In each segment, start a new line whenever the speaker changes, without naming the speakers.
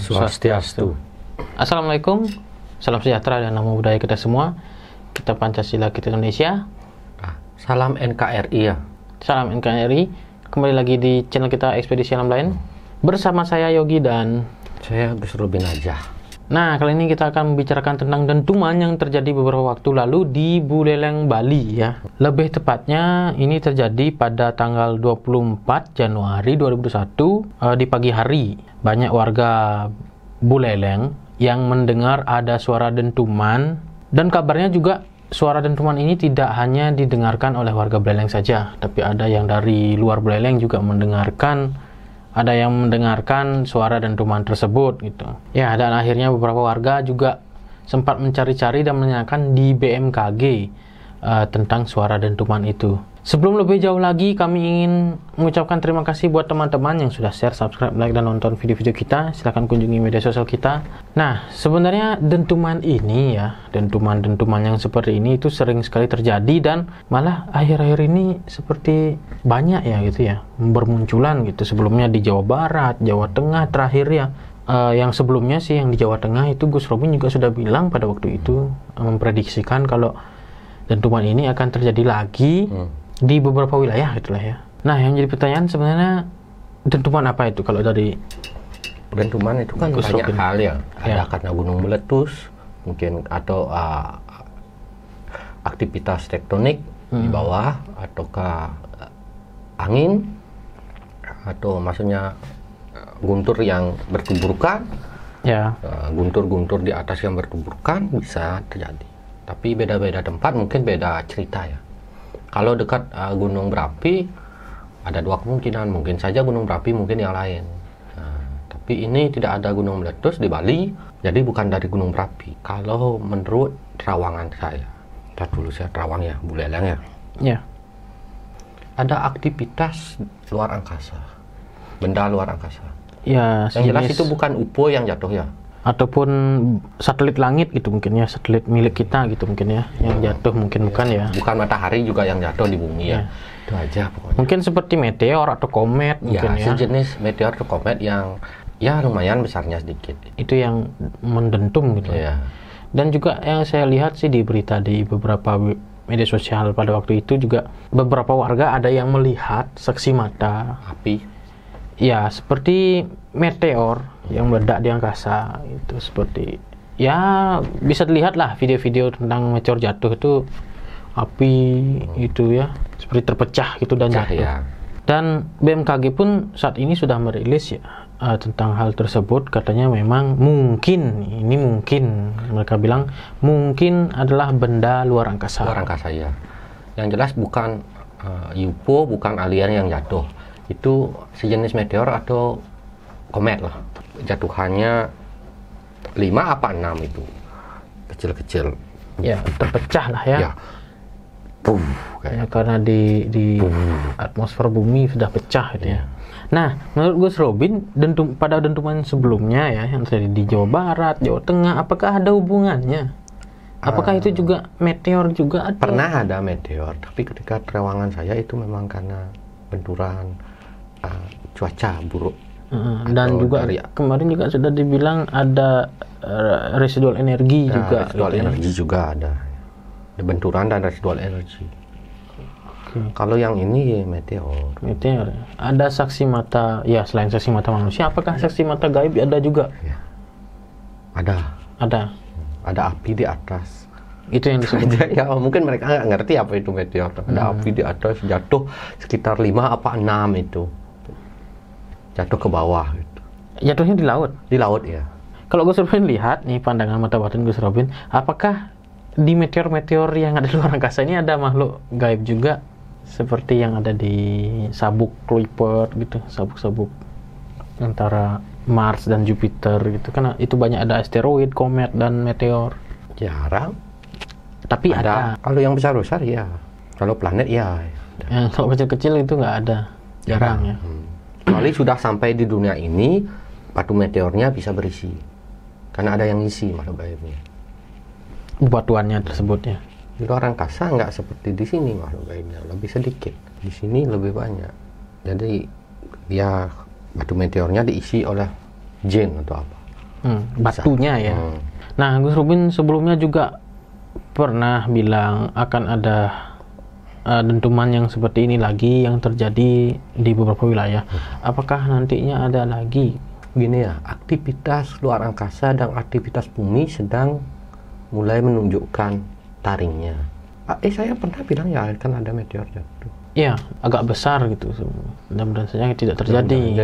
Swastiastu. Assalamualaikum, salam sejahtera dan namo buddhaya kita semua. Kita Pancasila, kita Indonesia.
Salam NKRI ya.
Salam NKRI. Kembali lagi di channel kita Ekspedisi Alam Lain. Bersama saya Yogi dan
saya Gus Robin aja.
Nah, kali ini kita akan membicarakan tentang dentuman yang terjadi beberapa waktu lalu di Buleleng, Bali ya. Lebih tepatnya ini terjadi pada tanggal 24 Januari 2021 di pagi hari. Banyak warga Buleleng yang mendengar ada suara dentuman, dan kabarnya juga suara dentuman ini tidak hanya didengarkan oleh warga Buleleng saja, tapi ada yang dari luar Buleleng juga ada yang mendengarkan suara dentuman tersebut gitu. Ya, dan akhirnya beberapa warga juga sempat mencari-cari dan menanyakan di BMKG tentang suara dentuman itu. Sebelum lebih jauh lagi, kami ingin mengucapkan terima kasih buat teman-teman yang sudah share, subscribe, like, dan nonton video-video kita. Silahkan kunjungi media sosial kita. Nah, sebenarnya dentuman ini ya, dentuman-dentuman yang seperti ini itu sering sekali terjadi, dan malah akhir-akhir ini seperti banyak ya gitu ya, bermunculan gitu. Sebelumnya di Jawa Barat, Jawa Tengah terakhir ya. Yang sebelumnya sih yang di Jawa Tengah itu Gus Robin juga sudah bilang pada waktu itu, memprediksikan kalau dentuman ini akan terjadi lagi di beberapa wilayah gitulah ya. Nah, yang jadi pertanyaan sebenarnya dentuman apa itu kalau dari
dentuman itu kan
Gus
banyak
Robin.
hal ya. Ada
Ya.
karena gunung meletus mungkin, atau aktivitas tektonik di bawah, ataukah angin, atau maksudnya guntur yang bertuburkan
ya.
Guntur-guntur di atas yang bertuburkan bisa terjadi. Tapi beda-beda tempat mungkin beda cerita ya. Kalau dekat gunung berapi ada dua kemungkinan, mungkin saja gunung berapi, mungkin yang lain. Tapi ini tidak ada gunung meletus di Bali, jadi bukan dari gunung berapi. Kalau menurut terawangan saya, saya terawang ya, Buleleng ya.
Ya.
Ada aktivitas luar angkasa, benda luar angkasa.
Ya,
Yang jelas itu bukan UFO yang jatuh ya.
Ataupun satelit langit gitu mungkin ya, satelit milik kita gitu mungkin ya, yang jatuh mungkin bukan ya.
Bukan matahari juga yang jatuh di bumi ya. Itu aja pokoknya.
Mungkin seperti meteor atau komet mungkin ya.
Sejenis meteor atau komet yang ya lumayan besarnya sedikit.
Itu yang mendentum gitu.
Ya.
Dan juga yang saya lihat sih di berita di beberapa media sosial pada waktu itu juga beberapa warga ada yang melihat saksi mata
Api.
ya, seperti meteor yang meledak di angkasa itu, seperti ya bisa dilihat lah video-video tentang meteor jatuh itu, api itu ya seperti terpecah gitu dan jatuh.
Cahaya.
Dan BMKG pun saat ini sudah merilis ya tentang hal tersebut. Katanya memang mungkin mereka bilang mungkin adalah benda luar angkasa.
Luar angkasa ya. Yang jelas bukan UFO, bukan alien yang jatuh. Itu sejenis meteor atau komet lah. Jatuhannya 5 apa 6 itu. Kecil-kecil.
Ya, terpecah lah ya.
Ya. Puh,
Ya, karena di atmosfer bumi sudah pecah gitu ya. Nah, menurut Gus Robin, pada dentuman sebelumnya ya yang terjadi di Jawa Barat, Jawa Tengah, apakah ada hubungannya? Apakah itu juga meteor juga? Atau?
Pernah ada meteor, tapi ketika terawangan saya itu memang karena benturan cuaca buruk.
Dan juga kemarin juga sudah dibilang ada residual energi juga.
Residual
gitu
energi juga ada benturan dan residual energi. Kalau yang ini
Meteor. Ada saksi mata ya, selain saksi mata manusia, apakah saksi mata gaib ada juga?
Ya. Ada api di atas.
Itu yang disebut.
Ya mungkin mereka nggak ngerti apa itu meteor. Ada api di atas jatuh sekitar 5 apa 6 itu. Jatuh ke bawah gitu.
Jatuhnya di laut.
Di laut ya.
Kalau Gus Robin lihat nih pandangan mata batin Gus Robin, apakah di meteor-meteor yang ada di luar angkasa ini ada makhluk gaib juga seperti yang ada di sabuk Kuiper gitu, sabuk-sabuk antara Mars dan Jupiter gitu, karena itu banyak ada asteroid, komet, dan meteor.
Jarang.
Tapi ada.
Kalau yang besar-besar ya. Kalau planet ya.
Yang kalau kecil-kecil itu nggak ada. Jarang ya.
Kecuali sudah sampai di dunia ini, batu meteornya bisa berisi. Karena ada yang isi makhluk gaibnya.
Batuannya tersebut ya.
Di luar angkasa nggak seperti di sini makhluk gaibnya, lebih sedikit. Di sini lebih banyak. Jadi dia batu meteornya diisi oleh jin atau apa.
Batunya ya. Nah, Gus Robin sebelumnya juga pernah bilang akan ada dentuman yang seperti ini lagi yang terjadi di beberapa wilayah. Apakah nantinya ada lagi?
Gini ya, aktivitas luar angkasa dan aktivitas bumi sedang mulai menunjukkan taringnya. Saya pernah bilang ya akan ada meteor jatuh.
Ya, agak besar gitu. Mudah-mudahan saja tidak terjadi.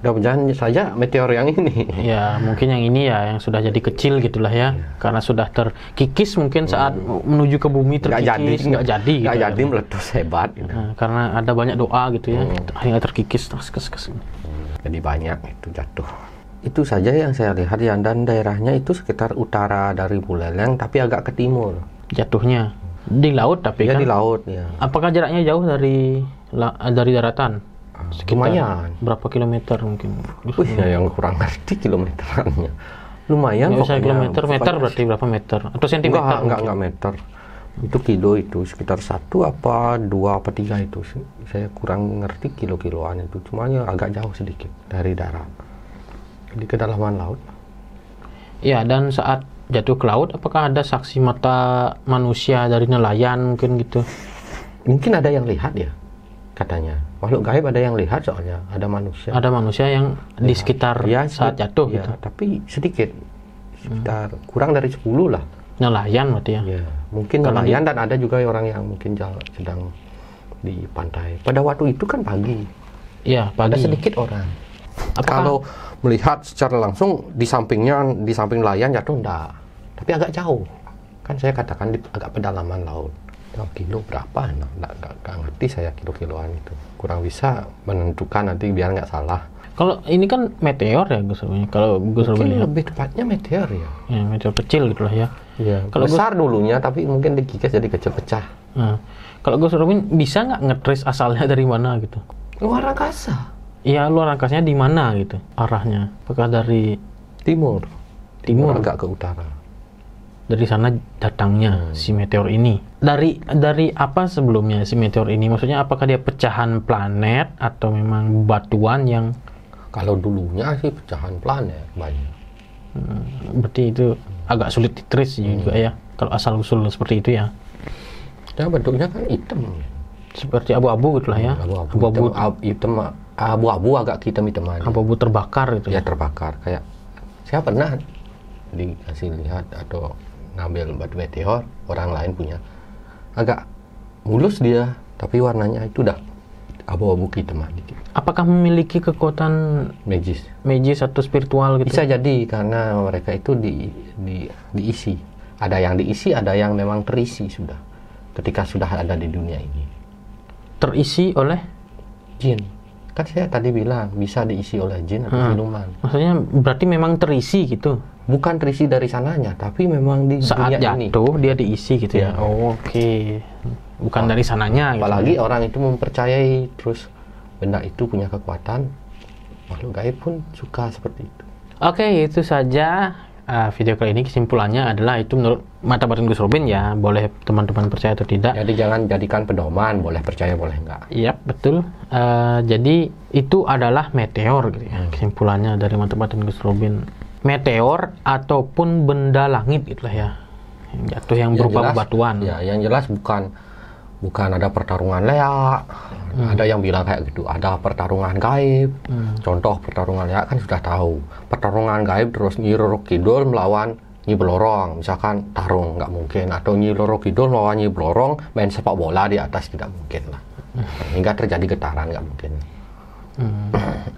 Mudah-mudahan saja meteor yang ini.
Ya, mungkin yang ini ya, yang sudah jadi kecil gitulah ya. Karena sudah terkikis mungkin saat menuju ke bumi terkikis. Nggak jadi
meletus hebat. Gitu.
Nah, karena ada banyak doa gitu ya. Akhirnya terkikis.
Jadi banyak itu jatuh. Itu saja yang saya lihat ya, dan daerahnya itu sekitar utara dari Buleleng tapi agak ke timur.
Jatuhnya di laut tapi
ya,
kan?
Di laut ya.
Apakah jaraknya jauh dari daratan? Sekitar
lumayan.
Berapa kilometer mungkin?
Ya yang kurang ngerti kilometerannya. Lumayan
kok. Kilometer, meter berarti berapa meter? Atau sentimeter?
Enggak meter. Itu kilo itu sekitar 1 apa 2 apa 3 itu. Saya kurang ngerti kilo-kiloan itu. Cuma ya agak jauh sedikit dari darat. Di kedalaman laut.
Ya, dan saat jatuh ke laut, apakah ada saksi mata manusia dari nelayan mungkin gitu?
Mungkin ada yang lihat ya, katanya. Makhluk gaib ada yang lihat soalnya, ada manusia.
Ada manusia yang lihat di sekitar ya, saat jatuh
ya,
gitu?
Tapi sedikit, sekitar kurang dari 10 lah.
Nelayan berarti ya?
Ya, mungkin nelayan dan ada juga orang yang mungkin sedang di pantai. Pada waktu itu kan pagi.
Iya, pagi.
Ada sedikit orang. Kalau melihat secara langsung di samping nelayan jatuh enggak, tapi agak jauh. Kan saya katakan di agak pedalaman laut. Kilo berapa? Nggak ngerti saya kilo-kiloan itu. Kurang bisa menentukan nanti biar nggak salah.
Kalau ini kan meteor ya Gus Robin. Kalau Gus Robin
lebih tepatnya meteor ya.
Ya, meteor kecil gitulah ya.
Iya. Kalau besar dulunya tapi mungkin dikikis jadi kecil pecah.
Nah, kalau Gus Robin bisa nggak nge-trace asalnya dari mana gitu?
Luar angkasa.
Iya, luar angkasanya di mana gitu arahnya? Apakah dari
timur agak ke utara?
Dari sana datangnya si meteor ini. Dari apa sebelumnya si meteor ini? Maksudnya apakah dia pecahan planet atau memang batuan yang?
Kalau dulunya sih pecahan planet banyak.
Berarti itu agak sulit di-trace juga ya. Kalau asal usul seperti itu ya.
Ya bentuknya kan hitam.
Seperti abu-abu gitulah ya.
Abu-abu hitam. Abu-abu agak hitam-hitaman.
Abu-abu terbakar gitu
ya. Terbakar. Kayak saya pernah dikasih lihat atau ngambil batu meteor orang lain punya, agak mulus dia tapi warnanya itu udah abu-abu hitaman dikit.
Apakah memiliki kekuatan magis atau spiritual gitu?
Bisa jadi karena mereka itu diisi. Ada yang diisi, ada yang memang terisi sudah ketika sudah ada di dunia ini.
Terisi oleh
jin. Kan saya tadi bilang bisa diisi oleh jin atau siluman.
Maksudnya berarti memang terisi gitu?
Bukan terisi dari sananya, tapi memang di
saat
dunia
jatuh ini. Dia diisi gitu ya? Oke. Bukan dari sananya gitu.
Apalagi orang itu mempercayai terus benda itu punya kekuatan, makhluk gaib pun suka seperti itu.
Oke, itu saja video kali ini. Kesimpulannya adalah itu menurut mata batin Gus Robin ya. Boleh teman-teman percaya atau tidak.
Jadi jangan jadikan pedoman, boleh percaya boleh enggak.
Iya, betul. Jadi itu adalah meteor gitu ya. Kesimpulannya dari mata batin Gus Robin. Meteor ataupun benda langit gitulah ya. Yang jatuh yang berupa batuan.
Ya, yang jelas bukan ada pertarungan leak. Ada yang bilang kayak gitu, ada pertarungan gaib. Contoh pertarungan leak kan sudah tahu. Pertarungan gaib terus Nyi Roro Kidul melawan Nyi Blorong, misalkan tarung nggak mungkin, atau Nyi Roro Kidul melawan Nyi Blorong main sepak bola di atas, tidak mungkin lah. Hingga terjadi getaran nggak mungkin.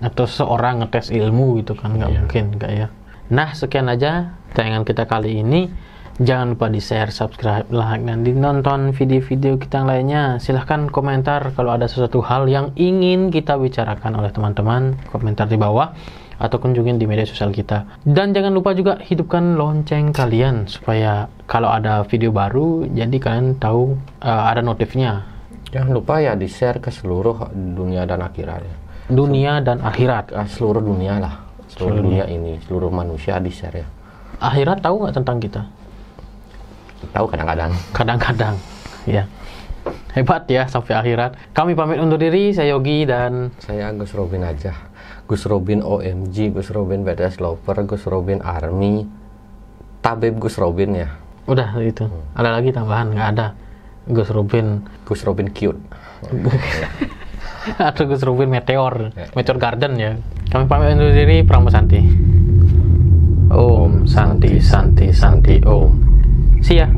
Atau seorang ngetes ilmu gitu kan nggak mungkin nggak ya. Nah, sekian aja tayangan kita kali ini. Jangan lupa di-share, subscribe, like, dan ditonton video-video kita yang lainnya. Silahkan komentar kalau ada sesuatu hal yang ingin kita bicarakan oleh teman-teman. Komentar di bawah atau kunjungin di media sosial kita. Dan jangan lupa juga hidupkan lonceng kalian supaya kalau ada video baru, jadi kalian tahu ada notifnya.
Jangan lupa ya di-share ke seluruh dunia dan akhirat.
Dunia dan akhirat.
Seluruh dunia lah. Seluruh dunia ini, seluruh manusia di-share ya.
Akhirat tahu nggak tentang kita?
Tahu kadang-kadang.
Kadang-kadang, ya. Hebat ya sampai akhirat. Kami pamit undur diri, saya Yogi dan
saya Gus Robin aja. Gus Robin OMG, Gus Robin BTS Lover, Gus Robin Army, Tabib Gus Robin ya.
Udah itu. Ada lagi tambahan? Nggak ada. Gus Robin
Cute.
atau Gus Robin Meteor Garden ya. Kami pamit undur diri. Pramosanti. Om Santi Santi Santi Om. See ya.